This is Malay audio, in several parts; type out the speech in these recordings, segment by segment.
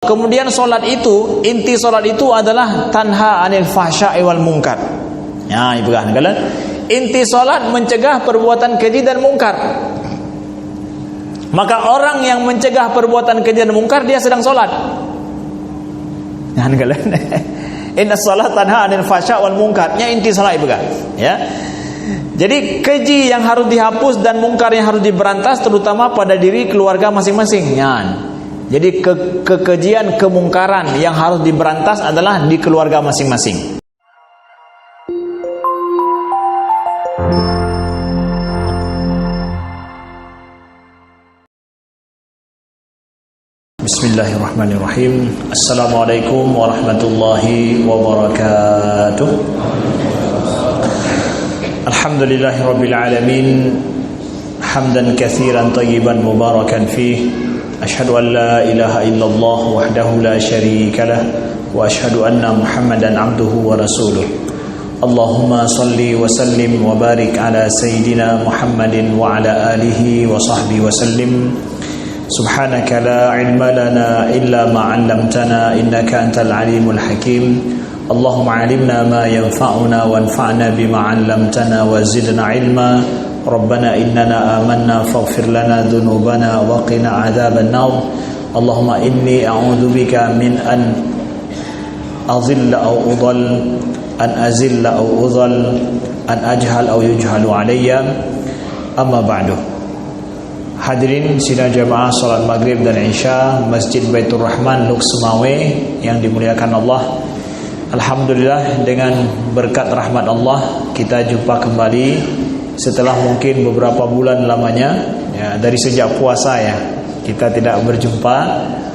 Kemudian solat itu, inti solat itu adalah tanha anil fahsya'i wal munkar. Ya, ibu kan kalian. Inti solat mencegah perbuatan keji dan mungkar. Maka orang yang mencegah perbuatan keji dan mungkar, dia sedang solat. Ya, kalian. Inna solat tanha anil fahsya'i wal munkar. Ya, inti solat ibu kan. Ya. Jadi keji yang harus dihapus dan mungkar yang harus diberantas, terutama pada diri keluarga masing-masing. Ya. Jadi kekejian, kemungkaran yang harus diberantas adalah di keluarga masing-masing. Bismillahirrahmanirrahim. Assalamualaikum warahmatullahi wabarakatuh. Alhamdulillahirabbil alamin. Hamdan katsiran thayyiban mubarakan fihi. Asyhadu an la ilaha illallah wahdahu la syarika lah wa asyhadu anna Muhammadan abduhu wa rasuluh. Allahumma salli wa sallim wa barik ala sayyidina Muhammadin wa ala alihi wa sahbihi wa sallim. Subhanaka la ilma lana illa ma 'allamtana innaka antal alimul hakim. Allahumma 'allimna ma yanfa'una wanfa'na bima 'allamtana wa zidna 'ilma. Rabbana innana amanna faghfir lana dhunubana wa qina adzaban nar. Allahumma inni a'udzubika min an azilla aw udall, an azilla aw udall, an ajhal aw yujhalu alayya. Amma ba'du. Hadirin sidang jamaah salat maghrib dan isya Masjid Baitur Rahman Luk Sumawe yang dimuliakan Allah. Alhamdulillah, dengan berkat rahmat Allah kita jumpa kembali setelah mungkin beberapa bulan lamanya, ya, dari sejak puasa ya kita tidak berjumpa.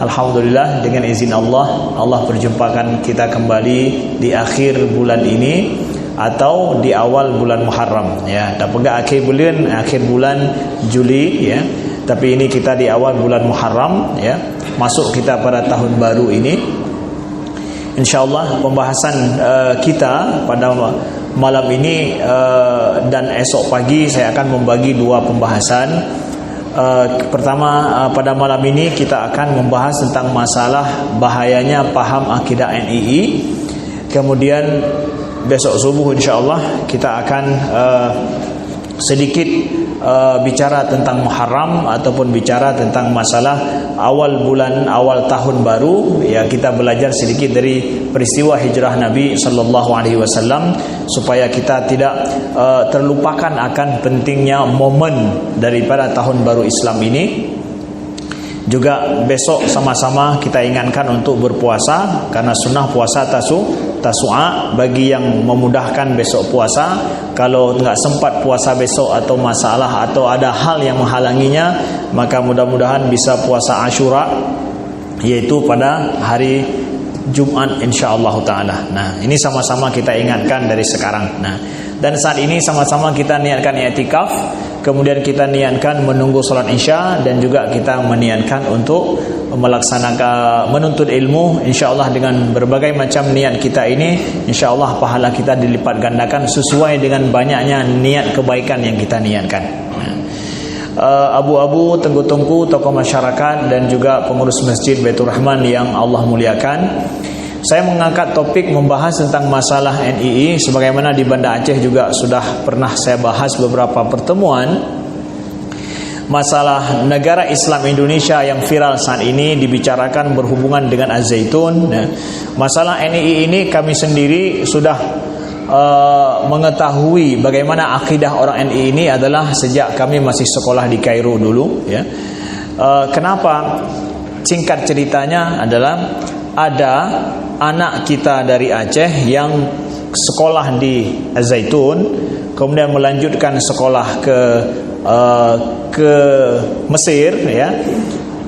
Alhamdulillah, dengan izin Allah, Allah perjumpakan kita kembali di akhir bulan ini atau di awal bulan Muharram ya. Tak pegang akhir bulan Juli ya, tapi ini kita di awal bulan Muharram ya, masuk kita pada tahun baru ini. InsyaAllah pembahasan kita pada malam ini dan esok pagi saya akan membagi dua pembahasan. Pertama, pada malam ini kita akan membahas tentang masalah bahayanya paham akidah NII. Kemudian besok subuh insyaAllah kita akan sedikit bicara tentang Muharram ataupun bicara tentang masalah awal tahun baru ya. Kita belajar sedikit dari peristiwa hijrah Nabi sallallahu alaihi wasallam supaya kita tidak terlupakan akan pentingnya momen daripada tahun baru Islam ini. Juga besok sama-sama kita ingatkan untuk berpuasa, karena sunnah puasa tasu'a bagi yang memudahkan besok puasa. Kalau enggak sempat puasa besok atau masalah atau ada hal yang menghalanginya, maka mudah-mudahan bisa puasa Asyura, yaitu pada hari Jumat insyaallah taala. Nah, ini sama-sama kita ingatkan dari sekarang. Nah, dan saat ini sama-sama kita niatkan i'tikaf, kemudian kita niatkan menunggu salat Isya, dan juga kita meniatkan untuk melaksanakan menuntut ilmu. InsyaAllah dengan berbagai macam niat kita ini, InsyaAllah pahala kita dilipat gandakan sesuai dengan banyaknya niat kebaikan yang kita niatkan. Abu-abu, tengku-tengku, tokoh masyarakat dan juga pengurus Masjid Baitur Rahman yang Allah muliakan, saya mengangkat topik membahas tentang masalah NII. Sebagaimana di Banda Aceh juga sudah pernah saya bahas beberapa pertemuan. Masalah negara Islam Indonesia yang viral saat ini dibicarakan berhubungan dengan Az-Zaitun. Masalah NII ini kami sendiri sudah mengetahui bagaimana akidah orang NII ini adalah sejak kami masih sekolah di Kairo dulu ya. Kenapa? Singkat ceritanya adalah ada anak kita dari Aceh yang sekolah di Az-Zaitun, kemudian melanjutkan sekolah ke Mesir ya.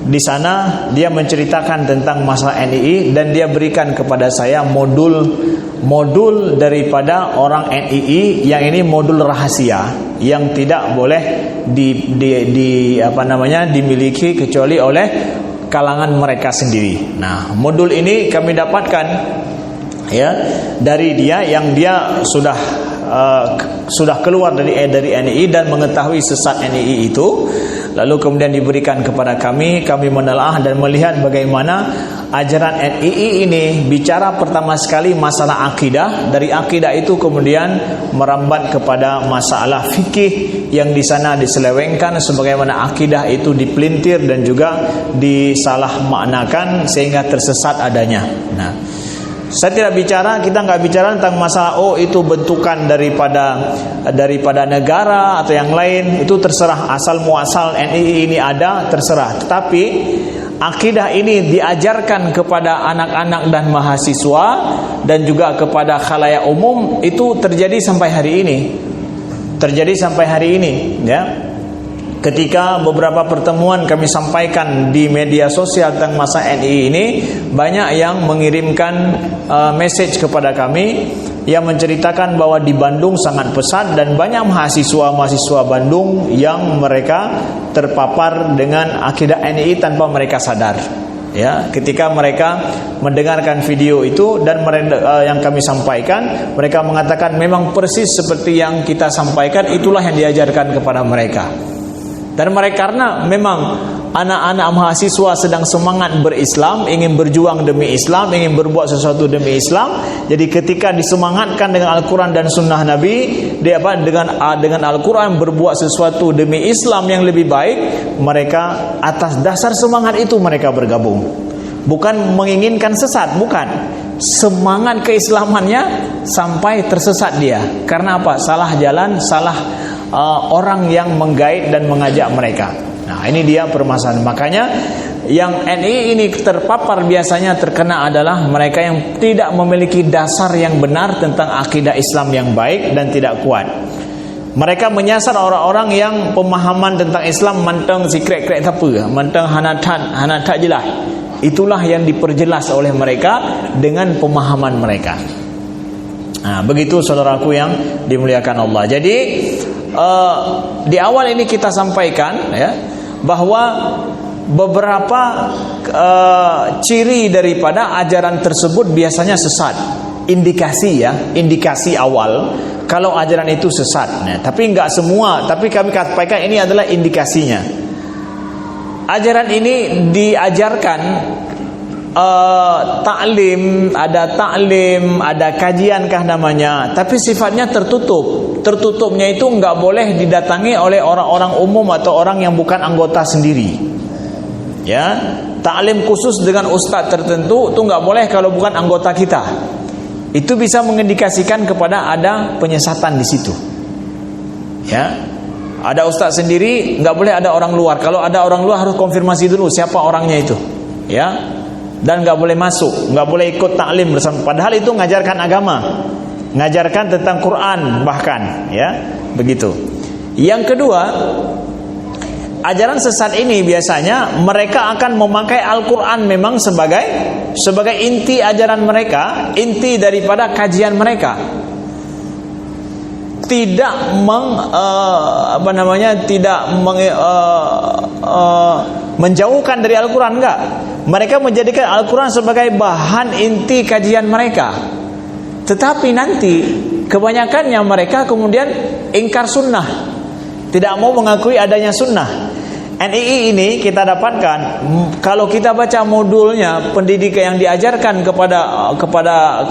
Di sana dia menceritakan tentang masalah NII, dan dia berikan kepada saya modul daripada orang NII yang ini modul rahasia yang tidak boleh dimiliki kecuali oleh kalangan mereka sendiri. Nah, modul ini kami dapatkan ya dari dia, yang dia sudah keluar dari NII dan mengetahui sesat NII itu. Lalu kemudian diberikan kepada kami menelaah dan melihat bagaimana ajaran NII ini bicara pertama sekali masalah akidah. Dari akidah itu kemudian merambat kepada masalah fikih yang di sana diselewengkan sebagaimana akidah itu dipelintir dan juga disalah maknakan sehingga tersesat adanya. Nah, saya tidak bicara, kita nggak bicara tentang masalah itu bentukan daripada negara atau yang lain, itu terserah, asal muasal NII ini ada terserah. Tetapi akidah ini diajarkan kepada anak-anak dan mahasiswa dan juga kepada khalayak umum, itu terjadi sampai hari ini. Ya. Ketika beberapa pertemuan kami sampaikan di media sosial tentang masa NII ini, banyak yang mengirimkan message kepada kami yang menceritakan bahwa di Bandung sangat pesat dan banyak mahasiswa Bandung yang mereka terpapar dengan akidah NII tanpa mereka sadar. Ya, ketika mereka mendengarkan video itu dan yang kami sampaikan, mereka mengatakan memang persis seperti yang kita sampaikan, itulah yang diajarkan kepada mereka. Dan mereka, karena memang anak-anak mahasiswa sedang semangat berislam, ingin berjuang demi Islam, ingin berbuat sesuatu demi Islam. Jadi ketika disemangatkan dengan Al-Quran dan Sunnah Nabi, dengan Al-Quran berbuat sesuatu demi Islam yang lebih baik, mereka atas dasar semangat itu mereka bergabung. Bukan menginginkan sesat, bukan. Semangat keislamannya sampai tersesat dia. Karena apa? Salah jalan, salah orang yang menggait dan mengajak mereka. Nah, ini dia permasalahan. Makanya yang NII ini terpapar biasanya terkena adalah mereka yang tidak memiliki dasar yang benar tentang akidah Islam yang baik dan tidak kuat. Mereka menyasar orang-orang yang pemahaman tentang Islam manteng secret-secret apa, manteng hanatat jelas. Itulah yang diperjelas oleh mereka dengan pemahaman mereka. Nah, begitu saudaraku yang dimuliakan Allah. Jadi di awal ini kita sampaikan ya, bahwa beberapa ciri daripada ajaran tersebut biasanya sesat. Indikasi awal kalau ajaran itu sesat. Nah, tapi enggak semua, tapi kami sampaikan ini adalah indikasinya. Ajaran ini diajarkan ta'lim, ada kajiankah namanya, tapi sifatnya tertutup. Tertutupnya itu enggak boleh didatangi oleh orang-orang umum atau orang yang bukan anggota sendiri. Ya, ta'lim khusus dengan ustaz tertentu itu enggak boleh kalau bukan anggota kita. Itu bisa mengindikasikan kepada ada penyesatan di situ. Ya. Ada ustaz sendiri, enggak boleh ada orang luar. Kalau ada orang luar harus konfirmasi dulu siapa orangnya itu. Ya. Dan enggak boleh masuk, enggak boleh ikut taklim bersama. Padahal itu mengajarkan agama, mengajarkan tentang Quran bahkan, ya, begitu. Yang kedua, ajaran sesat ini biasanya mereka akan memakai Al-Quran memang sebagai inti ajaran mereka, inti daripada kajian mereka. Tidak menjauhkan dari Al-Quran, enggak. Mereka menjadikan Al-Quran sebagai bahan inti kajian mereka. Tetapi nanti kebanyakannya mereka kemudian ingkar sunnah, tidak mau mengakui adanya sunnah. NII ini kita dapatkan, kalau kita baca modulnya, pendidikan yang diajarkan kepada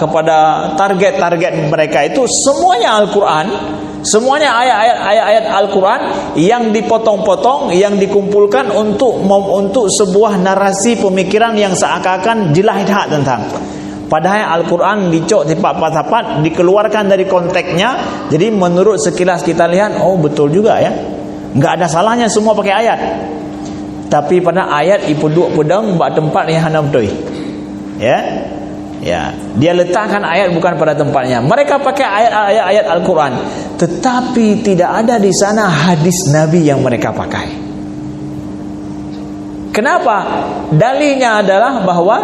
target-target mereka itu semuanya Al-Quran, semuanya ayat-ayat Al-Quran yang dipotong-potong, yang dikumpulkan untuk sebuah narasi pemikiran yang seakan-akan dilahirkan tentang. Padahal Al-Quran dicok tipat-tipat, dikeluarkan dari konteksnya. Jadi menurut sekilas kita lihat, oh betul juga ya, nggak ada salahnya semua pakai ayat. Tapi pada ayat ipuduk pedang buat tempat yang hana betul. Ya. Ya, dia letakkan ayat bukan pada tempatnya. Mereka pakai ayat-ayat Al-Quran, tetapi tidak ada di sana hadis Nabi yang mereka pakai. Kenapa? Dalilnya adalah bahwa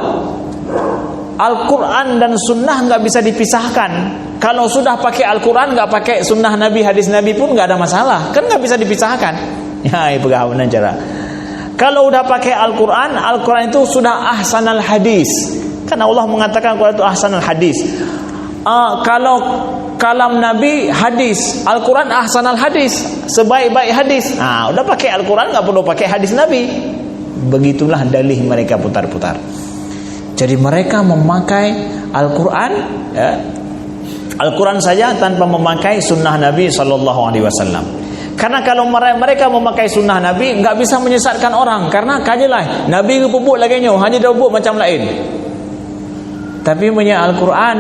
Al-Quran dan Sunnah nggak bisa dipisahkan. Kalau sudah pakai Al-Quran nggak pakai Sunnah Nabi, hadis Nabi pun nggak ada masalah, kan nggak bisa dipisahkan. Ya, pegawanan cara. Kalau udah pakai Al-Quran, Al-Quran itu sudah ahsanal hadis. Kan Allah mengatakan Al-Quran itu ahsanal hadis. Kalau kalam Nabi hadis, Al-Quran ahsanal hadis, sebaik-baik hadis. Nah, udah pakai Al-Quran nggak perlu pakai hadis Nabi. Begitulah dalih mereka putar-putar. Jadi mereka memakai Al-Quran, ya, Al-Quran saja tanpa memakai sunnah Nabi SAW. Karena kalau mereka memakai sunnah Nabi, nggak bisa menyesatkan orang. Karena kajilah Nabi kepupuk lagi nyo, hanya dia pupuk macam lain. Tapi punya Al-Quran,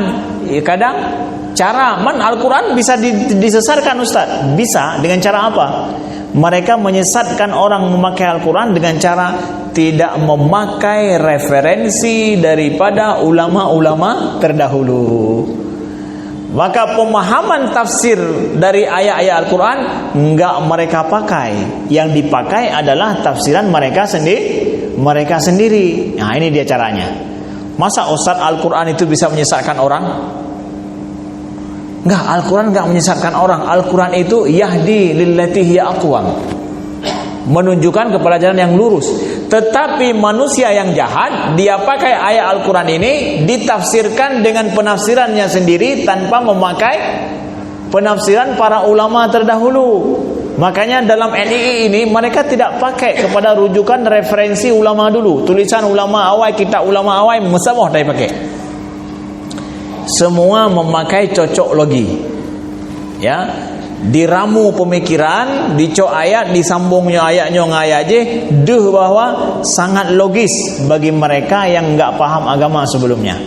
kadang cara Al-Quran bisa disesatkan Ustaz. Bisa dengan cara apa? Mereka menyesatkan orang memakai Al-Quran dengan cara tidak memakai referensi daripada ulama-ulama terdahulu. Maka pemahaman tafsir dari ayat-ayat Al-Quran enggak mereka pakai. Yang dipakai adalah tafsiran mereka sendiri. Nah, ini dia caranya. Masa Ustaz Al-Quran itu bisa menyesatkan orang? Enggak, Al-Quran enggak menyesatkan orang. Al-Quran itu yahdi lillati hiya aqwam, menunjukkan kepada jalan yang lurus. Tetapi manusia yang jahat, dia pakai ayat Al-Quran ini ditafsirkan dengan penafsirannya sendiri tanpa memakai penafsiran para ulama terdahulu. Makanya dalam NII ini mereka tidak pakai kepada rujukan referensi ulama dulu, tulisan ulama awal, kitab ulama awal, semua dia pakai. Semua memakai cocok logi, ya, diramu pemikiran, dicok ayat, disambungnya ayatnya ngayat je, deh bahwa sangat logis bagi mereka yang enggak paham agama sebelumnya.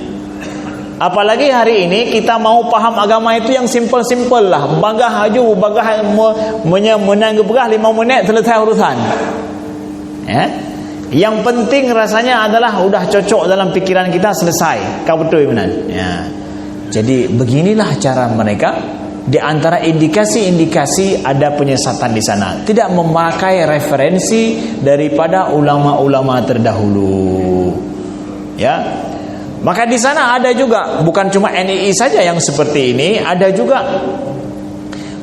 Apalagi hari ini kita mau paham agama itu yang simple-simple lah, bagah aju, bagah menang begah 5 minit selesai urusan. Ya. Yang penting rasanya adalah udah cocok dalam pikiran kita, selesai. Kau betul benar. Ya. Jadi beginilah cara mereka. Di antara indikasi-indikasi ada penyesatan di sana, tidak memakai referensi daripada ulama-ulama terdahulu. Ya. Maka di sana ada juga, bukan cuma NII saja yang seperti ini, ada juga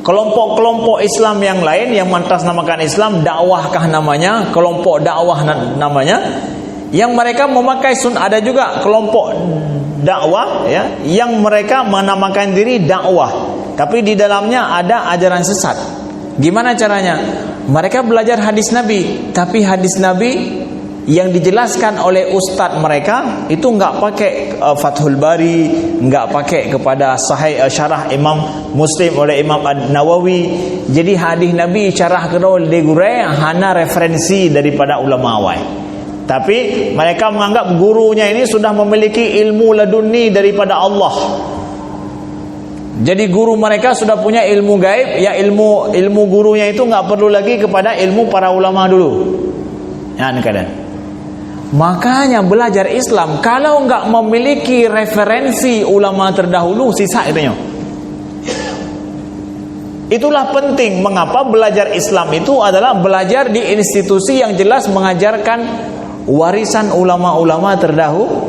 kelompok-kelompok Islam yang lain yang mengatasnamakan Islam, dakwahkah namanya, kelompok dakwah namanya, yang mereka memakai ada juga kelompok dakwah, ya, yang mereka menamakan diri dakwah, tapi di dalamnya ada ajaran sesat. Gimana caranya? Mereka belajar hadis Nabi, tapi hadis Nabi yang dijelaskan oleh ustadz mereka itu enggak pakai Fathul Bari, enggak pakai kepada Sahih syarah Imam Muslim oleh Imam Nawawi. Jadi hadis Nabi syarah kedua legure hana referensi daripada ulama awal. Tapi mereka menganggap gurunya ini sudah memiliki ilmu laduni daripada Allah. Jadi guru mereka sudah punya ilmu gaib, ya, ilmu gurunya itu enggak perlu lagi kepada ilmu para ulama dulu. Ya, ini keadaan. Makanya belajar Islam kalau enggak memiliki referensi ulama terdahulu, sisa itunya. Itulah penting mengapa belajar Islam itu adalah belajar di institusi yang jelas mengajarkan warisan ulama-ulama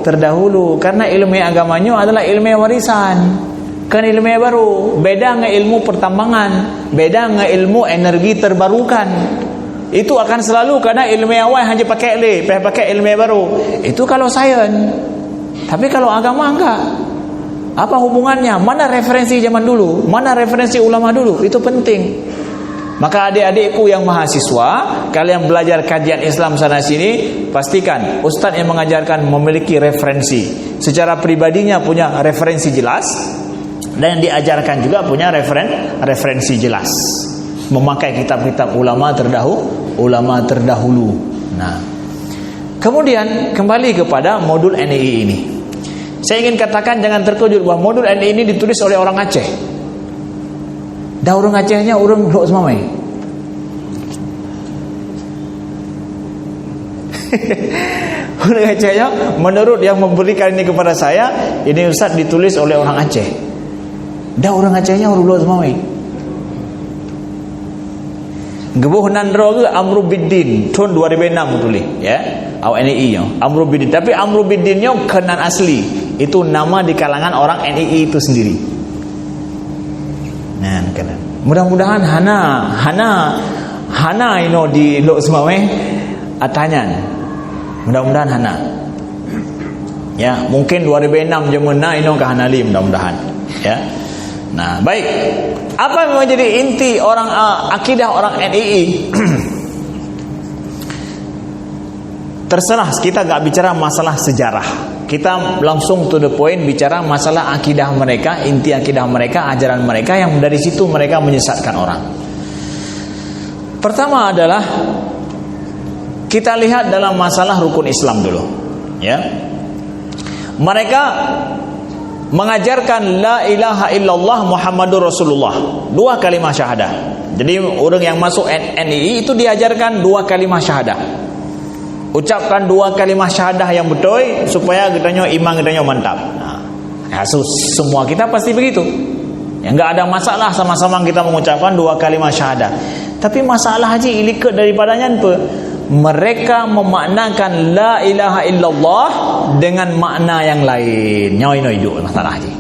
terdahulu. Karena ilmu agamanya adalah ilmu warisan, kan ilmu baru. Beda dengan ilmu pertambangan, beda dengan ilmu energi terbarukan. Itu akan selalu, karena ilmu awal hanya pakai ilmu baru. Itu kalau sains. Tapi kalau agama enggak. Apa hubungannya? Mana referensi zaman dulu? Mana referensi ulama dulu? Itu penting. Maka adik-adikku yang mahasiswa, kalian belajar kajian Islam sana sini, pastikan ustaz yang mengajarkan memiliki referensi. Secara pribadinya punya referensi jelas, dan yang diajarkan juga punya referensi jelas. Memakai kitab-kitab ulama terdahulu. Nah, kemudian kembali kepada modul NII ini. Saya ingin katakan jangan terkejut bahwa modul NII ini ditulis oleh orang Aceh. Dah orang Acehnya orang Lok Semamai. Orang Acehnya menurut yang memberikan ini kepada saya, ini Ustaz ditulis oleh orang Aceh. Dah orang Acehnya orang Lok Semamai. Gebuh nandro ke Amrubiddin tahun 2006 tulis, ya. Awak NII nya Amrubiddin, tapi Amrubiddin nya kenan asli. Itu nama di kalangan orang NII itu sendiri. Nah, kenan. Mudah-mudahan Hana ino di Lok Semamai atanyan. Mudah-mudahan Hana. Ya, mungkin 2006 jemena ino ke Hanali mudah-mudahan. Ya. Nah, baik. Apa yang menjadi inti orang akidah orang NII? Terserah, kita gak bicara masalah sejarah. Kita langsung to the point bicara masalah akidah mereka, inti akidah mereka, ajaran mereka yang dari situ mereka menyesatkan orang. Pertama adalah kita lihat dalam masalah rukun Islam dulu, ya. Mereka mengajarkan la ilaha illallah Muhammadur Rasulullah, 2 kalimah syahadah. Jadi orang yang masuk NII itu diajarkan 2 kalimah syahadah. Ucapkan 2 kalimah syahadah yang betul supaya katanya iman katanya mantap. Semua kita pasti begitu. Ya, enggak ada masalah sama-sama kita mengucapkan 2 kalimah syahadah. Tapi masalah haji ilikat daripadanya apa? Mereka memaknakan la ilaha illallah dengan makna yang lain. Nyoi duk masalah haji.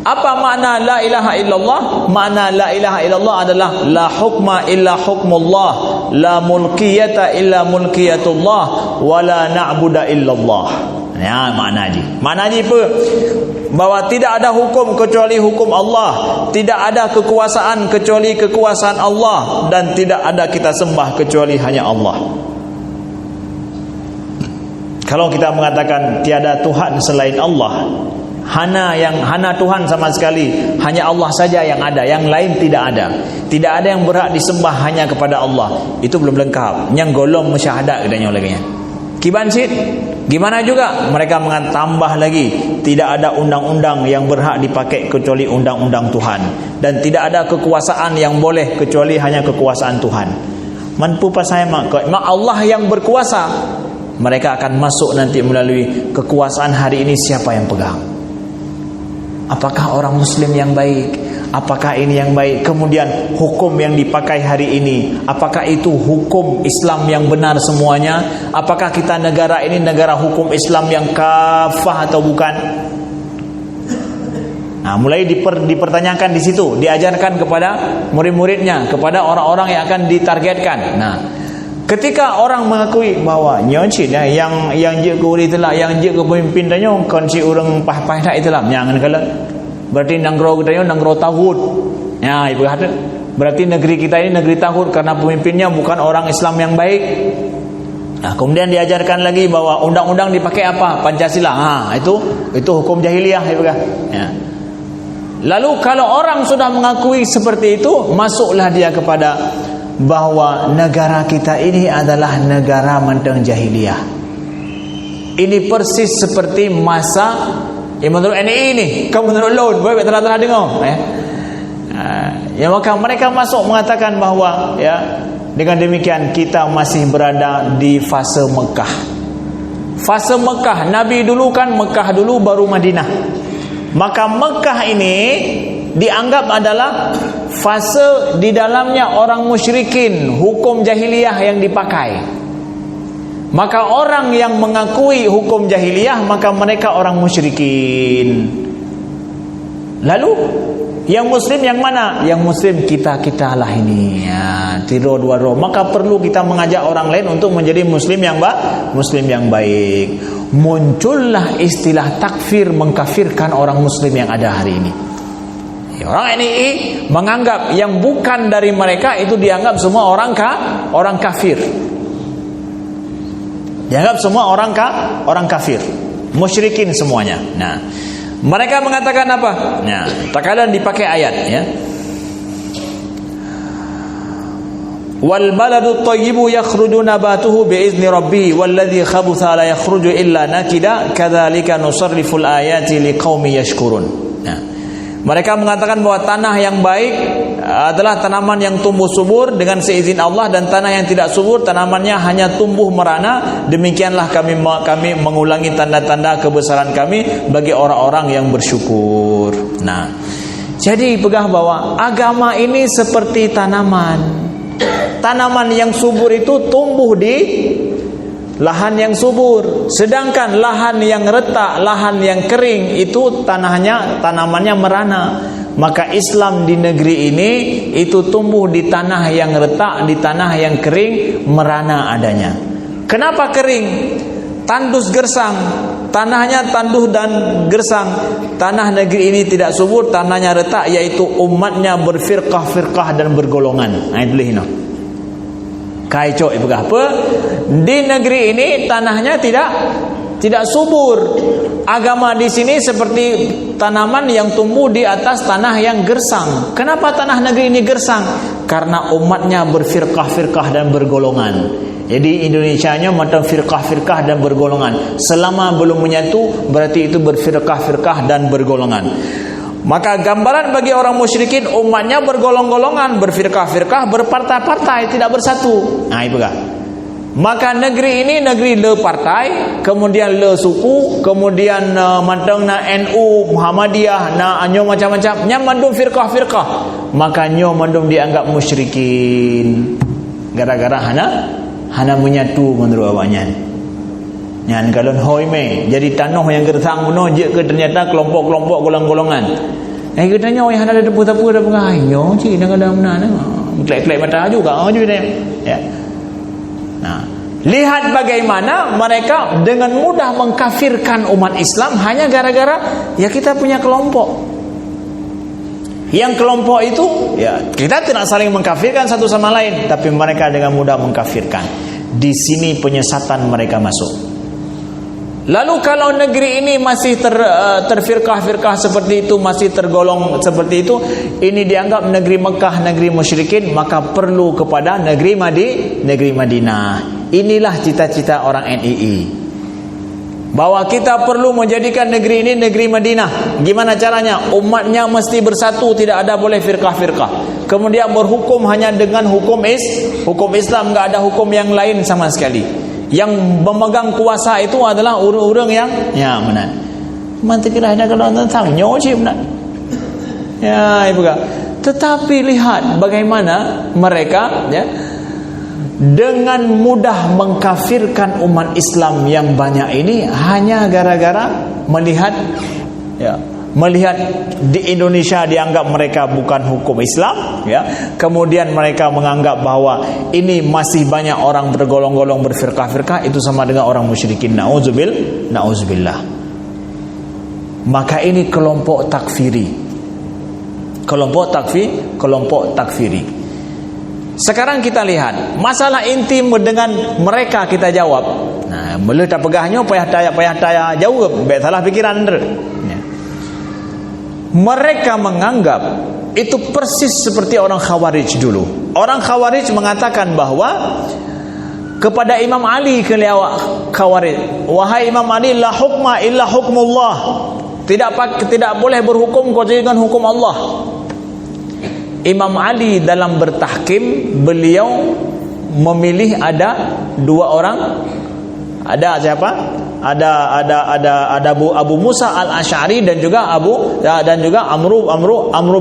Apa makna la ilaha illallah? Makna la ilaha illallah adalah la hukma illa hukmullah, la mulkiyata illa mulkiyatullah, wa la na'budu illallah. Ya, makna haji. Makna haji apa? Bahawa tidak ada hukum kecuali hukum Allah, tidak ada kekuasaan kecuali kekuasaan Allah, dan tidak ada kita sembah kecuali hanya Allah. Kalau kita mengatakan tiada Tuhan selain Allah, hana Tuhan sama sekali, hanya Allah saja yang ada, yang lain tidak ada. Tidak ada yang berhak disembah hanya kepada Allah. Itu belum lengkap. Yang golong musyahadat katanya lagi. Kibansit. Gimana juga mereka tambah lagi, tidak ada undang-undang yang berhak dipakai kecuali undang-undang Tuhan, dan tidak ada kekuasaan yang boleh kecuali hanya kekuasaan Tuhan. Mampu pasai mak Allah yang berkuasa. Mereka akan masuk nanti melalui kekuasaan hari ini siapa yang pegang. Apakah orang Muslim yang baik? Apakah ini yang baik? Kemudian hukum yang dipakai hari ini, apakah itu hukum Islam yang benar semuanya? Apakah kita negara ini negara hukum Islam yang kafah atau bukan? Nah, mulai dipertanyakan di situ, diajarkan kepada murid-muridnya, kepada orang-orang yang akan ditargetkan. Nah, ketika orang mengakui bahawa nyocit yang je ke uri telah, yang je ke pemimpin tanya konsi orang pah-pah tak itulah jangan kala. Berarti nanggro kita ini nanggro tauhid. Ya, ibu kata berarti negeri kita ini negeri tauhid karena pemimpinnya bukan orang Islam yang baik. Nah, kemudian diajarkan lagi bahwa undang-undang dipakai apa? Pancasila. Itu hukum jahiliyah, ibu kata. Ya. Lalu kalau orang sudah mengakui seperti itu, masuklah dia kepada bahawa negara kita ini adalah negara mandang jahiliyah. Ini persis seperti masa menurut NII ini, kamu menurut law, boleh telah dengar. Ya, maka mereka masuk mengatakan bahawa ya, dengan demikian kita masih berada di fase Mekah. Fase Mekah, Nabi dulu kan Mekah dulu baru Madinah. Maka Mekah ini dianggap adalah fase di dalamnya orang musyrikin, hukum jahiliyah yang dipakai. Maka orang yang mengakui hukum jahiliyah, maka mereka orang musyrikin. Lalu yang muslim yang mana? Yang muslim kita lah ini. Ya, tiro dua roh. Maka perlu kita mengajak orang lain untuk menjadi muslim yang baik. Muncullah istilah takfir, mengkafirkan orang muslim yang ada hari ini. Orang NII menganggap yang bukan dari mereka itu dianggap semua orang kafir. Dianggap semua orang kafir, musyrikin semuanya. Nah, mereka mengatakan apa? Nah, terkadang dipakai ayat ya. Wal baladu thayyibu yakhruju nabatuhu biizni rabbih walladzi khabutha la yakhruju illa nakida kadzalika nusarriful ayati liqaumin yashkurun. Nah, mereka mengatakan bahwa tanah yang baik adalah tanaman yang tumbuh subur dengan seizin Allah, dan tanah yang tidak subur tanamannya hanya tumbuh merana. Demikianlah kami mengulangi tanda-tanda kebesaran kami bagi orang-orang yang bersyukur. Nah, jadi pegah bahwa agama ini seperti tanaman. Tanaman yang subur itu tumbuh di lahan yang subur, sedangkan lahan yang retak, lahan yang kering itu tanamannya merana. Maka Islam di negeri ini itu tumbuh di tanah yang retak, di tanah yang kering, merana adanya. Kenapa kering? Tandus gersang, tanahnya tanduh dan gersang. Tanah negeri ini tidak subur, tanahnya retak, yaitu umatnya berfirqah-firqah dan bergolongan. Nah, itu lihino. Kaico ibu apa? Di negeri ini tanahnya tidak tidak subur. Agama di sini seperti tanaman yang tumbuh di atas tanah yang gersang. Kenapa tanah negeri ini gersang? Karena umatnya berfirqah-firqah dan bergolongan. Jadi Indonesianya macam firqah-firqah dan bergolongan. Selama belum menyatu, berarti itu berfirqah-firqah dan bergolongan. Maka gambaran bagi orang musyrikin, umatnya bergolong-golongan, berfirqah-firqah, berpartai-partai, tidak bersatu. Nah, itu kan. Maka negeri ini negeri le partai, kemudian le suku, kemudian mantang na NU, Muhammadiyah, na anyo macam-macam, nya mandum firqah-firqah. Maka nyo mandum dianggap musyrikin. Gara-gara hana menyatu menurut awaknya. Yang kalau hoi me jadi tanah yang gersang puno je ke ternyata kelompok-kelompok golongan-golongan. Katanya yang ada depu-depu ada pengayo cik dengan ada mana klek-klek mata juga aja dia. Ya. Nah, lihat bagaimana mereka dengan mudah mengkafirkan umat Islam hanya gara-gara ya kita punya kelompok. Yang kelompok itu ya kita tidak saling mengkafirkan satu sama lain, tapi mereka dengan mudah mengkafirkan. Di sini penyesatan mereka masuk. Lalu kalau negeri ini masih terfirqah-firqah seperti itu, masih tergolong seperti itu, ini dianggap negeri Mekah, negeri musyrikin, maka perlu kepada negeri Madinah. Inilah cita-cita orang NII. Bahwa kita perlu menjadikan negeri ini negeri Madinah. Gimana caranya? Umatnya mesti bersatu, tidak ada boleh firqah-firqah. Kemudian berhukum hanya dengan hukum Islam, enggak ada hukum yang lain sama sekali. Yang memegang kuasa itu adalah orang-orang yang ya benar. Mantiklah kalau tentang nyoci benar. Ya, ibu kak. Tetapi lihat bagaimana mereka ya dengan mudah mengkafirkan umat Islam yang banyak ini hanya gara-gara melihat di Indonesia dianggap mereka bukan hukum Islam, ya. Kemudian mereka menganggap bahwa ini masih banyak orang bergolong-golong berfirqah-firqah, itu sama dengan orang musyrikin. Nauzubillah. Maka ini kelompok takfiri. Kelompok takfiri. Sekarang kita lihat masalah intim dengan mereka, kita jawab. Nah, boleh tak pegahnya payah taya jauh, baik salah pikiran anda. Mereka menganggap itu persis seperti orang Khawarij dulu. Orang Khawarij mengatakan bahwa kepada Imam Ali Khawarij, wahai Imam Ali, la hukma illa hukmullah. Tidak boleh berhukum kecuali dengan hukum Allah. Imam Ali dalam bertahkim, beliau memilih ada dua orang. Ada siapa? Ada Abu Musa Al-Asy'ari dan juga Amru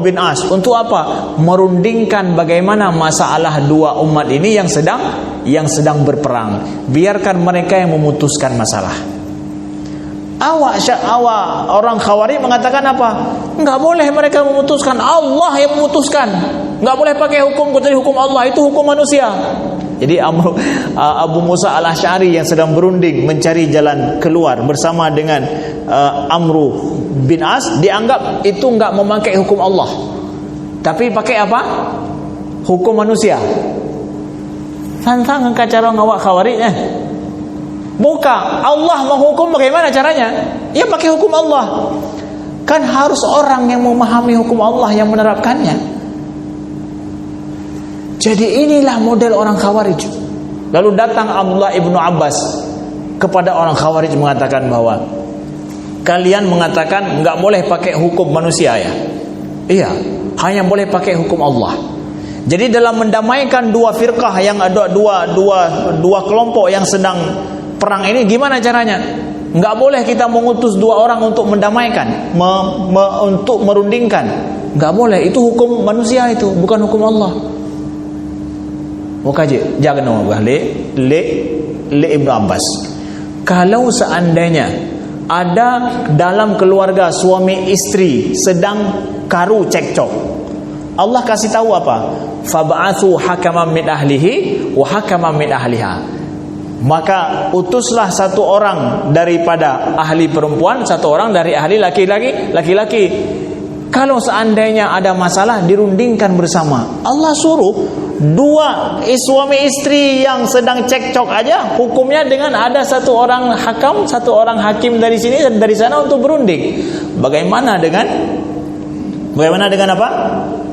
bin As. Untuk apa? Merundingkan bagaimana masalah dua umat ini yang sedang berperang. Biarkan mereka yang memutuskan masalah. Orang Khawarij mengatakan apa? Enggak boleh mereka memutuskan, Allah yang memutuskan. Enggak boleh pakai hukum kecuali hukum Allah, itu hukum manusia. Jadi Abu Musa Al-Asy'ari yang sedang berunding mencari jalan keluar bersama dengan Amru bin As, dianggap itu enggak memakai hukum Allah, tapi pakai apa? Hukum manusia. Santang engkau cara ngawak Khawarij buka Allah menghukum, bagaimana caranya? Ya pakai hukum Allah. Kan harus orang yang memahami hukum Allah yang menerapkannya. Jadi inilah model orang Khawarij. Lalu datang Abdullah ibnu Abbas kepada orang Khawarij mengatakan bahwa kalian mengatakan enggak boleh pakai hukum manusia ya? Iya, hanya boleh pakai hukum Allah. Jadi dalam mendamaikan dua firqah yang ada dua kelompok yang sedang perang ini, gimana caranya? Enggak boleh kita mengutus dua orang untuk mendamaikan, untuk merundingkan. Enggak boleh, itu hukum manusia, itu bukan hukum Allah. Wakaje jangan nama le Ibnu Abbas. Kalau seandainya ada dalam keluarga suami istri sedang karu cekcok, Allah kasih tahu apa? Fab'atsu hakaman min ahlihi wa hakaman min ahliha. Maka utuslah satu orang daripada ahli perempuan, satu orang dari ahli laki-laki. Kalau seandainya ada masalah, dirundingkan bersama. Allah suruh dua suami istri yang sedang cekcok aja hukumnya dengan ada satu orang hakim dari sini dan dari sana untuk berunding. Bagaimana dengan apa?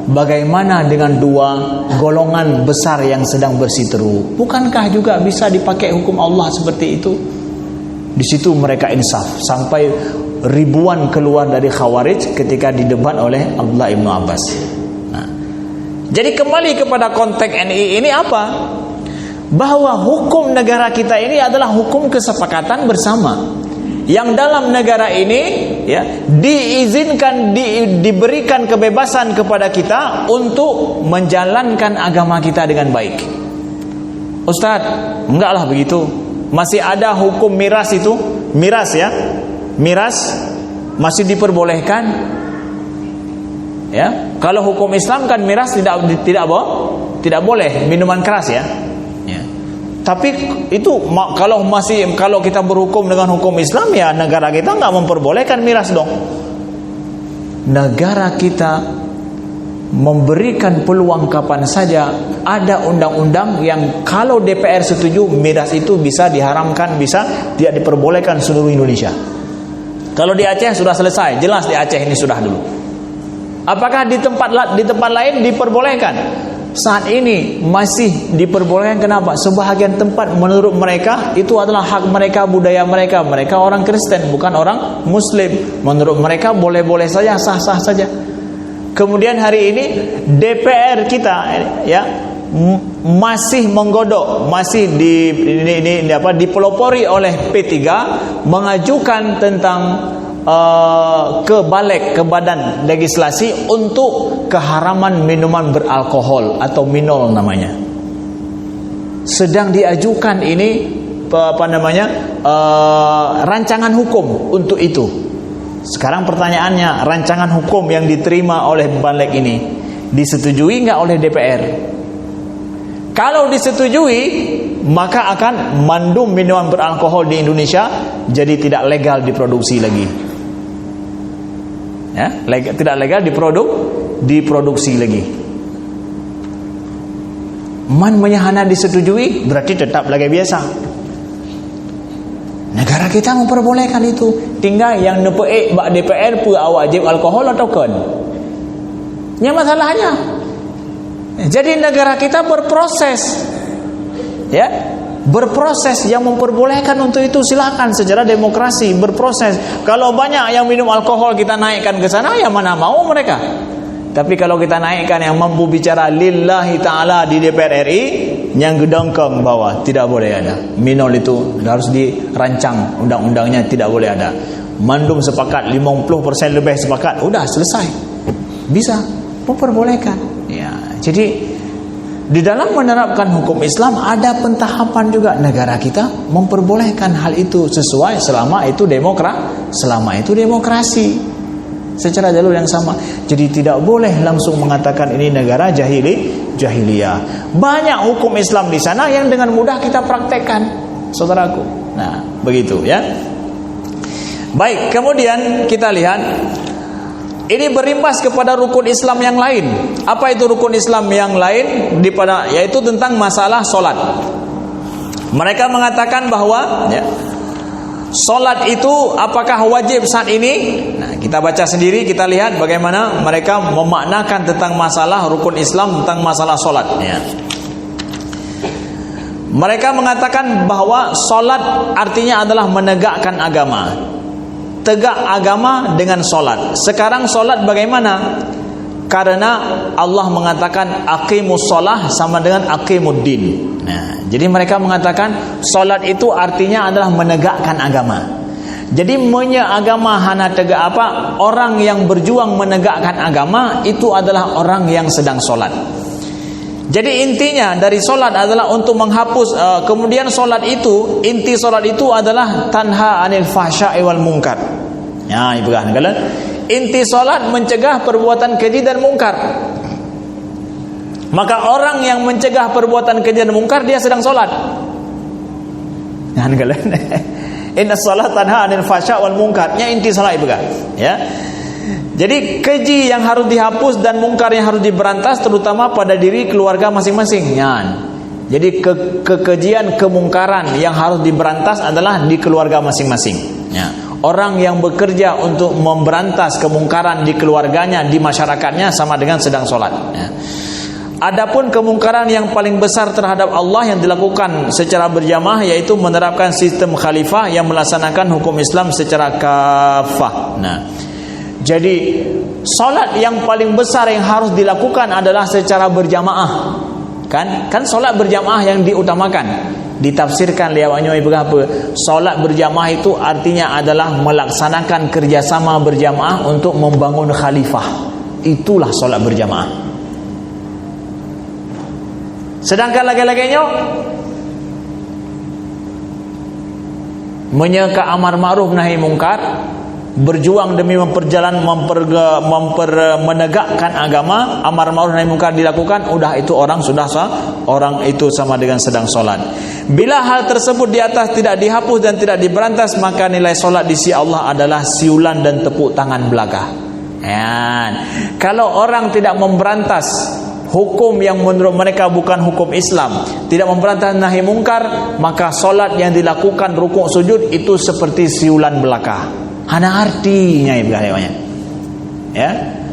Bagaimana dengan dua golongan besar yang sedang berseteru? Bukankah juga bisa dipakai hukum Allah seperti itu? Di situ mereka insaf sampai ribuan keluar dari Khawarij ketika didebat oleh Abdullah ibn Abbas. Nah, jadi kembali kepada konteks NI ini apa? Bahwa hukum negara kita ini adalah hukum kesepakatan bersama. Yang dalam negara ini ya diizinkan, diberikan kebebasan kepada kita untuk menjalankan agama kita dengan baik. Ustadz, enggaklah begitu. Masih ada hukum miras itu, miras masih diperbolehkan. Ya, kalau hukum Islam kan miras tidak boleh minuman keras ya. Tapi itu kalau kita berhukum dengan hukum Islam ya negara kita nggak memperbolehkan miras dong. Negara kita memberikan peluang kapan saja ada undang-undang yang kalau DPR setuju miras itu bisa diharamkan, bisa tidak diperbolehkan seluruh Indonesia. Kalau di Aceh sudah selesai, jelas di Aceh ini sudah dulu. Apakah di tempat lain diperbolehkan? Saat ini masih diperbolehkan. Kenapa? Sebahagian tempat menurut mereka itu adalah hak mereka, budaya mereka. Mereka orang Kristen, bukan orang Muslim. Menurut mereka boleh-boleh saja, sah-sah saja. Kemudian hari ini DPR kita ya masih menggodok, masih dipelopori oleh P3 mengajukan tentang ke badan legislasi untuk keharaman minuman beralkohol atau minol namanya. Sedang diajukan ini rancangan hukum untuk itu. Sekarang pertanyaannya, rancangan hukum yang diterima oleh Banlek ini disetujui nggak oleh DPR? Kalau disetujui, maka akan mandum minuman beralkohol di Indonesia jadi tidak legal diproduksi lagi. Ya, tidak legal diproduksi lagi. Man menyahana disetujui berarti tetap lagi biasa. Negara kita memperbolehkan itu. Tinggal yang nepeik bak DPR pu wajib alkohol atau kan? Nya masalahnya. Jadi negara kita berproses. Ya, berproses yang memperbolehkan untuk itu silakan secara demokrasi berproses. Kalau banyak yang minum alkohol kita naikkan ke sana ya mana mau mereka. Tapi kalau kita naikkan yang mampu bicara lillahi ta'ala di DPR RI, yang gedongkong bawah tidak boleh ada. Minol itu harus dirancang undang-undangnya, tidak boleh ada. Mandum sepakat 50% lebih sepakat, udah selesai. Bisa memperbolehkan. Ya, jadi di dalam menerapkan hukum Islam ada pentahapan juga. Negara kita memperbolehkan hal itu sesuai selama itu demokrasi secara jalur yang sama. Jadi tidak boleh langsung mengatakan ini negara jahiliyah. Banyak hukum Islam di sana yang dengan mudah kita praktekkan, saudaraku. Nah, begitu ya. Baik, kemudian kita lihat ini berimbas kepada rukun Islam yang lain. Apa itu rukun Islam yang lain? Yaitu tentang masalah solat. Mereka mengatakan bahwa ya, solat itu apakah wajib saat ini? Nah, kita baca sendiri, kita lihat bagaimana mereka memaknakan tentang masalah rukun Islam, tentang masalah solat. Ya. Mereka mengatakan bahwa solat artinya adalah menegakkan agama. Tegak agama dengan solat. Sekarang solat bagaimana? Karena Allah mengatakan aqimus solah sama dengan aqimuddin. Nah, jadi mereka mengatakan solat itu artinya adalah menegakkan agama. Jadi agama hana tegak apa? Orang yang berjuang menegakkan agama itu adalah orang yang sedang solat. Jadi intinya dari solat adalah untuk menghapus. Kemudian solat itu, inti solat itu adalah tanha anil fahsya'i wal munkar. Ya, ibu kan kalian. Inti solat mencegah perbuatan keji dan mungkar. Maka orang yang mencegah perbuatan keji dan mungkar dia sedang solat. Ya, kalian. Inna solat tanha anil fahsya' wal munkar. Ya, inti solat ibu kan. Ya. Jadi keji yang harus dihapus dan mungkar yang harus diberantas terutama pada diri keluarga masing-masing. Jadi kekejian, kemungkaran yang harus diberantas adalah di keluarga masing-masing. Orang yang bekerja untuk memberantas kemungkaran di keluarganya, di masyarakatnya sama dengan sedang solat. Adapun kemungkaran yang paling besar terhadap Allah yang dilakukan secara berjamaah yaitu menerapkan sistem khalifah yang melaksanakan hukum Islam secara kafah. Jadi solat yang paling besar yang harus dilakukan adalah secara berjamaah. Kan solat berjamaah yang diutamakan. Ditafsirkan liawanya berapa? Solat berjamaah itu artinya adalah melaksanakan kerjasama berjamaah untuk membangun khalifah. Itulah solat berjamaah. Sedangkan lagi-laginya menyeka amar ma'ruf nahi mungkar, berjuang demi menegakkan agama, amar ma'ruf nahi mungkar dilakukan, udah itu orang itu sama dengan sedang solat. Bila hal tersebut di atas tidak dihapus dan tidak diberantas, maka nilai solat di sisi Allah adalah siulan dan tepuk tangan belaka. Kalau orang tidak memberantas hukum yang menurut mereka bukan hukum Islam, tidak memberantas nahi mungkar, maka solat yang dilakukan rukuk sujud itu seperti siulan belaka. Hana artinya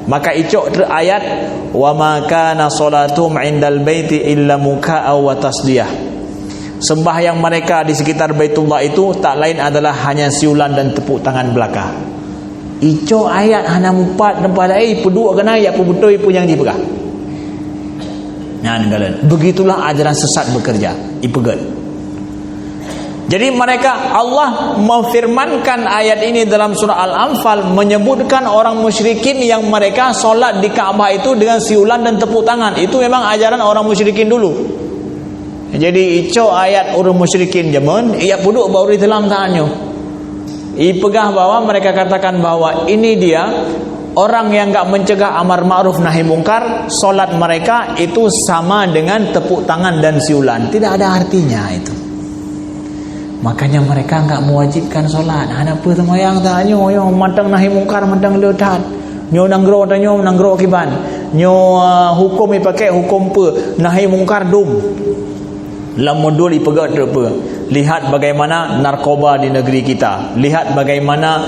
maka icok ayat wa ma kana salatuhum indal baiti illa muka'a wa tasdiyah. Sembahyang mereka di sekitar Baitullah itu tak lain adalah hanya siulan dan tepuk tangan belaka. Icok ayat hana empat tempat pedua kena ayat betul pun yang dipegang. Begitulah ajaran sesat bekerja. Ipegat. Jadi mereka, Allah memfirmankan ayat ini dalam surah Al-Anfal menyebutkan orang musyrikin yang mereka solat di Kaabah itu dengan siulan dan tepuk tangan. Itu memang ajaran orang musyrikin dulu. Jadi ico ayat orang musyrikin zaman, ia puduk baru ditelam tangannya. Ipegah bahwa mereka katakan bahwa ini dia orang yang enggak mencegah amar ma'ruf nahi mungkar, solat mereka itu sama dengan tepuk tangan dan siulan. Tidak ada artinya itu. Makanya mereka enggak mewajibkan solat. Apa semayang tanya yo matang nahi mungkar matang ledat. Nyo nanggro tanya nanggro kiban. Nyo hukum dipakai hukum pe nahi mungkar dum. Lamodul ipegat apa? Lihat bagaimana narkoba di negeri kita. Lihat bagaimana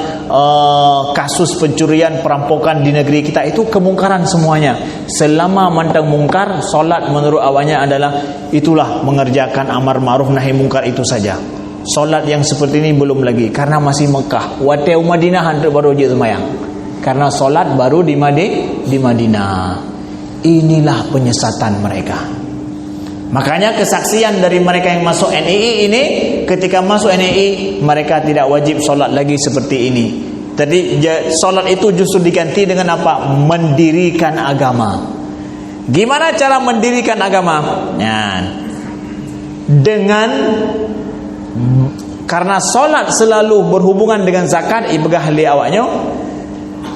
kasus pencurian, perampokan di negeri kita. Itu kemungkaran semuanya. Selama mantang mungkar, solat menurut awalnya adalah itulah mengerjakan amar ma'ruf nahi mungkar itu saja. Solat yang seperti ini belum lagi karena masih Mekah. Wateu Madinah hantu baru je semayang. Karena solat baru di Madinah. Inilah penyesatan mereka. Makanya kesaksian dari mereka yang masuk NII ini, ketika masuk NII mereka tidak wajib solat lagi seperti ini. Tadi solat itu justru diganti dengan apa? Mendirikan agama. Gimana cara mendirikan agama? Dengan karena solat selalu berhubungan dengan zakat, ibegah li awaknya.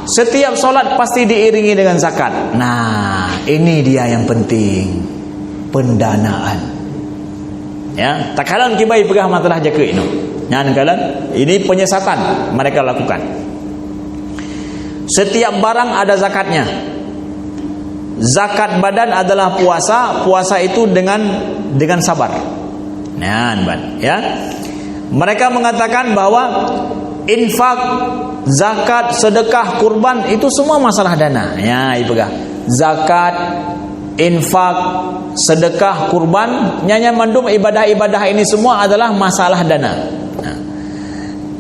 Setiap solat pasti diiringi dengan zakat. Nah, ini dia yang penting. Pendanaan. Tak kalan kibai pegah matalah jaka ini. Ini penyesatan mereka lakukan. Setiap barang ada zakatnya. Zakat badan adalah puasa. Puasa itu dengan sabar. Mereka mengatakan bahwa infak, zakat, sedekah, kurban itu semua masalah dana. Ipegah. Zakat, infak, sedekah, kurban, nyanya mandum ibadah-ibadah ini semua adalah masalah dana.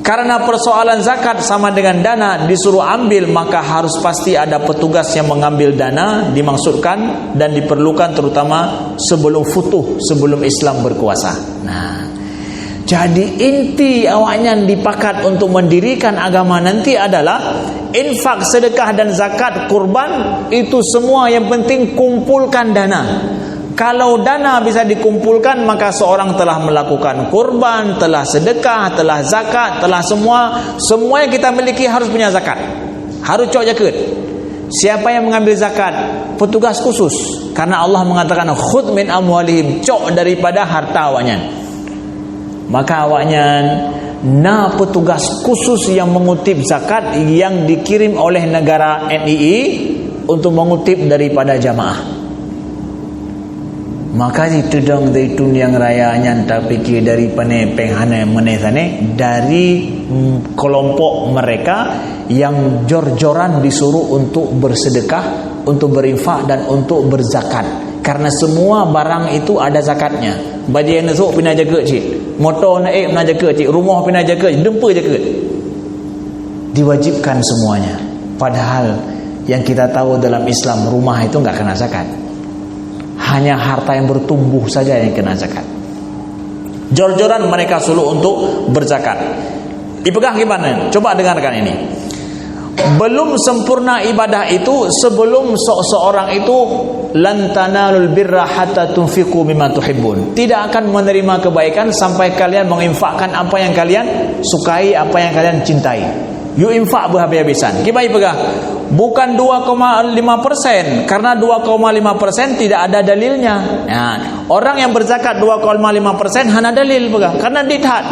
Karena persoalan zakat sama dengan dana disuruh ambil, maka harus pasti ada petugas yang mengambil dana, dimaksudkan dan diperlukan terutama sebelum futuh, sebelum Islam berkuasa. Jadi inti awaknya dipakat untuk mendirikan agama nanti adalah infak, sedekah dan zakat, kurban, itu semua yang penting kumpulkan dana. Kalau dana bisa dikumpulkan, maka seorang telah melakukan kurban, telah sedekah, telah zakat, telah semua yang kita miliki harus punya zakat. Harus cok jaket. Siapa yang mengambil zakat? Petugas khusus. Karena Allah mengatakan khudh min amwalihim, cok daripada harta awaknya. Maka awaknya petugas khusus yang mengutip zakat yang dikirim oleh negara NII untuk mengutip daripada jamaah. Maka ditudang dari yang raya nyanta pikir dari penghana menesane dari kelompok mereka yang jor-joran disuruh untuk bersedekah, untuk berinfak dan untuk berzakat. Karena semua barang itu ada zakatnya. Baju yang nasuk pina jaga cik, motor naik pina jaga cik, rumah pina jaga cik, dempa jaga. Diwajibkan semuanya. Padahal yang kita tahu dalam Islam rumah itu enggak kena zakat. Hanya harta yang bertumbuh saja yang kena zakat. Jor-joran mereka suruh untuk berzakat. Dipegang gimana? Coba dengarkan ini. Belum sempurna ibadah itu sebelum seorang itu lan tanalul birra hatta tunfiqu mimma tuhibbun. Tidak akan menerima kebaikan sampai kalian menginfakkan apa yang kalian sukai, apa yang kalian cintai. You infak berhabis-habisan. Kibai pegang. Bukan 2,5%, karena 2,5% tidak ada dalilnya. Nah, orang yang berzakat 2,5% hanya dalil pegang, karena dithat.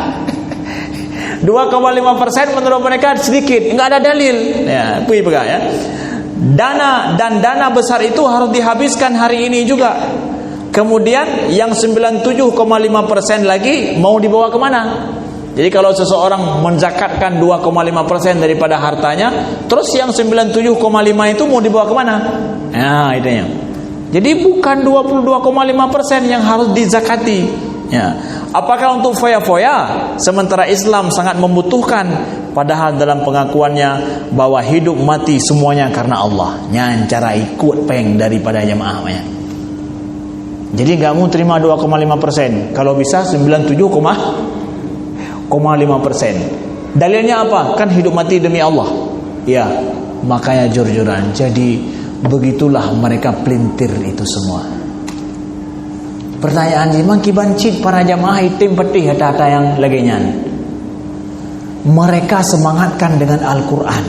2,5% menurut mereka sedikit, enggak ada dalil. Ya, pergi pegang ya. Dana besar itu harus dihabiskan hari ini juga. Kemudian yang 97,5% lagi mau dibawa kemana? Jadi kalau seseorang menzakatkan 2,5% daripada hartanya, terus yang 97,5 itu mau dibawa kemana? Nah, itunya. Jadi bukan 22,5% yang harus dizakati. Ya. Apakah untuk foya-foya? Sementara Islam sangat membutuhkan, padahal dalam pengakuannya bahwa hidup mati semuanya karena Allah. Yang cara ikut peng daripada jemaahnya. Jadi enggak mau terima 2,5%. Kalau bisa 97,5%. Dalilnya apa? Kan hidup mati demi Allah. Ya, makanya jor-joran. Jadi begitulah mereka pelintir itu semua. Pertanyaan memang kibancit para jamaah itim petih hata yang laginya. Mereka semangatkan dengan Al-Quran.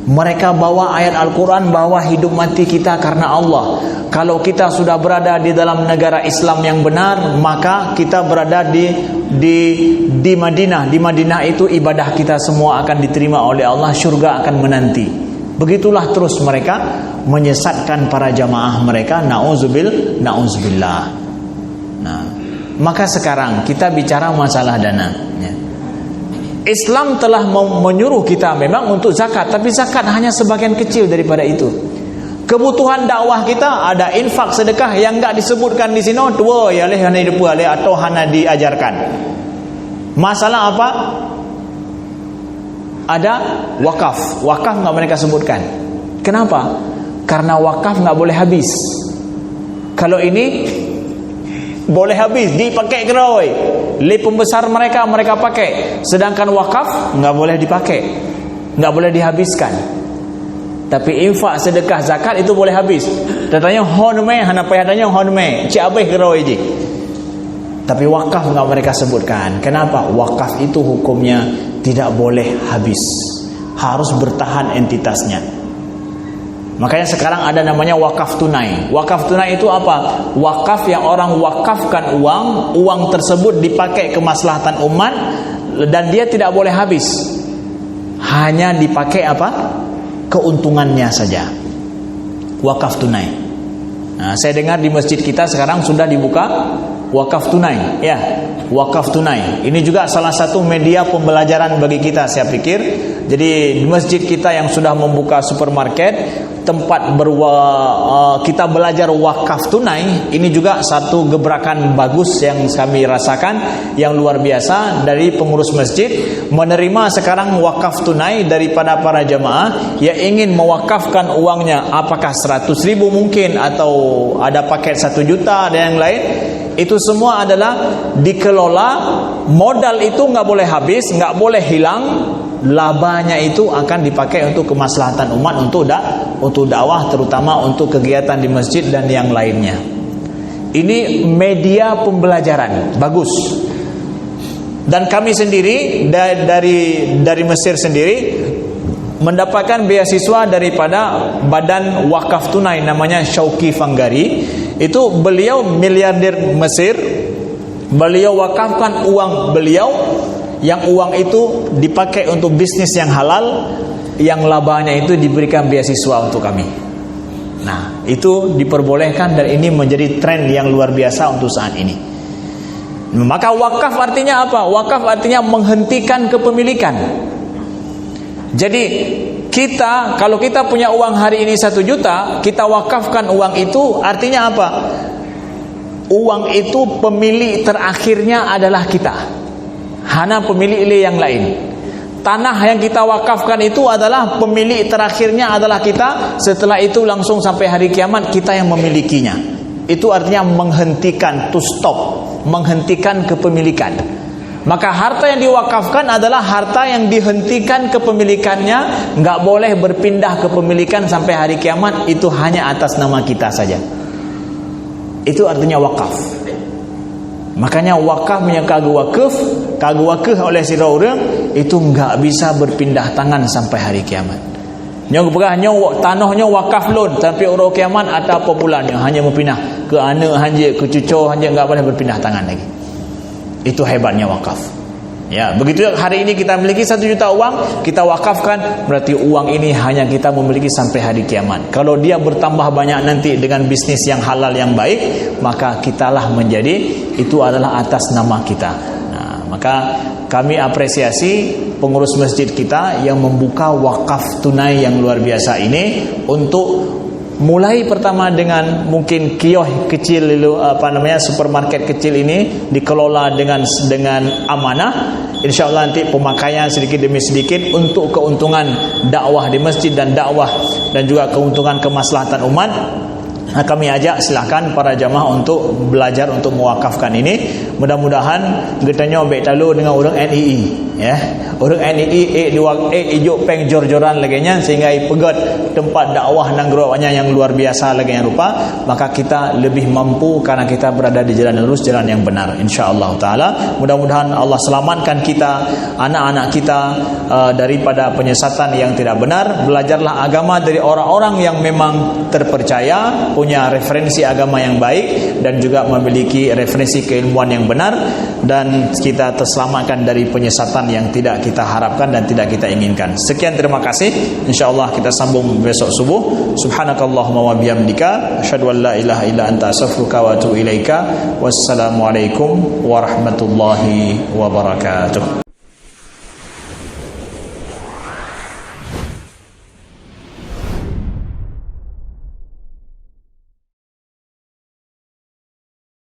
Mereka bawa ayat Al-Quran bahwa hidup mati kita karena Allah. Kalau kita sudah berada di dalam negara Islam yang benar, maka kita berada di Madinah. Di Madinah itu ibadah kita semua akan diterima oleh Allah, syurga akan menanti. Begitulah terus mereka menyesatkan para jamaah mereka. Na'udzubillah. Nah, maka sekarang kita bicara masalah dana. Islam telah menyuruh kita memang untuk zakat, tapi zakat hanya sebagian kecil daripada itu. Kebutuhan dakwah kita ada infak, sedekah yang enggak disebutkan di sini. Dua ya leh hanya depu leh atau hanya diajarkan. Masalah apa? Ada wakaf. Wakaf enggak mereka sebutkan. Kenapa? Karena wakaf enggak boleh habis. Kalau ini boleh habis, dipakai keroi. Li pembesar mereka pakai. Sedangkan wakaf enggak boleh dipakai. Enggak boleh dihabiskan. Tapi infak, sedekah, zakat itu boleh habis. Datanya honme, hana payadanya honme. Cik abih keroi je. Tapi wakaf enggak mereka sebutkan. Kenapa? Wakaf itu hukumnya tidak boleh habis. Harus bertahan entitasnya. Makanya sekarang ada namanya wakaf tunai. Wakaf tunai itu apa? Wakaf yang orang wakafkan uang tersebut dipakai kemaslahatan umat dan dia tidak boleh habis. Hanya dipakai apa? Keuntungannya saja. Wakaf tunai. Nah, saya dengar di masjid kita sekarang sudah dibuka wakaf tunai. Ya, wakaf tunai. Ini juga salah satu media pembelajaran bagi kita, saya pikir. Jadi di masjid kita yang sudah membuka supermarket, tempat kita belajar wakaf tunai, ini juga satu gebrakan bagus yang kami rasakan, yang luar biasa dari pengurus masjid menerima sekarang wakaf tunai daripada para jamaah yang ingin mewakafkan uangnya, apakah 100.000 mungkin atau ada paket 1 juta dan yang lain. Itu semua adalah dikelola. Modal itu nggak boleh habis, nggak boleh hilang. Labanya itu akan dipakai untuk kemaslahatan umat, untuk dakwah, terutama untuk kegiatan di masjid dan yang lainnya. Ini media pembelajaran bagus. Dan kami sendiri dari Mesir sendiri mendapatkan beasiswa daripada Badan Wakaf Tunai, namanya Syauki Fanggari. Itu beliau miliarder Mesir. Beliau wakafkan uang beliau yang uang itu dipakai untuk bisnis yang halal, yang labanya itu diberikan beasiswa untuk kami. Nah, itu diperbolehkan dan ini menjadi tren yang luar biasa untuk saat ini. Maka wakaf artinya apa? Wakaf artinya menghentikan kepemilikan. Jadi kita, kalau kita punya uang hari ini 1 juta, kita wakafkan uang itu, artinya apa? Uang itu pemilik terakhirnya adalah kita. Hana pemilik yang lain. Tanah yang kita wakafkan itu adalah pemilik terakhirnya adalah kita. Setelah itu langsung sampai hari kiamat kita yang memilikinya. Itu artinya menghentikan, to stop, menghentikan kepemilikan. Maka harta yang diwakafkan adalah harta yang dihentikan kepemilikannya, nggak boleh berpindah kepemilikan sampai hari kiamat. Itu hanya atas nama kita saja. Itu artinya wakaf. Makanya wakaf punya kagak wakaf oleh sira orang itu nggak bisa berpindah tangan sampai hari kiamat. Nyong berahnya tanahnya wakaf lon sampai orang kiamat atau apa bulannya hanya berpindah ke anak hanya ke cucu hanya nggak boleh berpindah tangan lagi. Itu hebatnya wakaf. Ya, begitu hari ini kita memiliki 1 juta uang, kita wakafkan, berarti uang ini hanya kita memiliki sampai hari kiamat. Kalau dia bertambah banyak nanti dengan bisnis yang halal yang baik, maka kitalah menjadi, itu adalah atas nama kita. Nah, maka kami apresiasi pengurus masjid kita yang membuka wakaf tunai yang luar biasa ini untuk mulai pertama dengan mungkin kios kecil dulu, supermarket kecil ini dikelola dengan amanah. InsyaAllah nanti pemakaian sedikit demi sedikit untuk keuntungan dakwah di masjid dan dakwah dan juga keuntungan kemaslahatan umat. Nah, kami ajak silakan para jamaah untuk belajar untuk mewakafkan ini. Mudah-mudahan getanya baik talu dengan orang NII, ya. Orang NII ijuk peng jor-joran laginya sehingga pegat tempat dakwah nang geraknya yang luar biasa lagi yang rupa, maka kita lebih mampu karena kita berada di jalan lurus, jalan yang benar insyaallah taala. Mudah-mudahan Allah selamatkan kita, anak-anak kita daripada penyesatan yang tidak benar. Belajarlah agama dari orang-orang yang memang terpercaya, punya referensi agama yang baik dan juga memiliki referensi keilmuan yang benar, dan kita terselamatkan dari penyesatan yang tidak kita harapkan dan tidak kita inginkan. Sekian, terima kasih. InsyaAllah kita sambung besok subuh. Subhanakallahumma wa bihamdika asyhadu an la ilaha illa anta astaghfiruka wa atubu ilaika. Wassalamualaikum warahmatullahi wabarakatuh.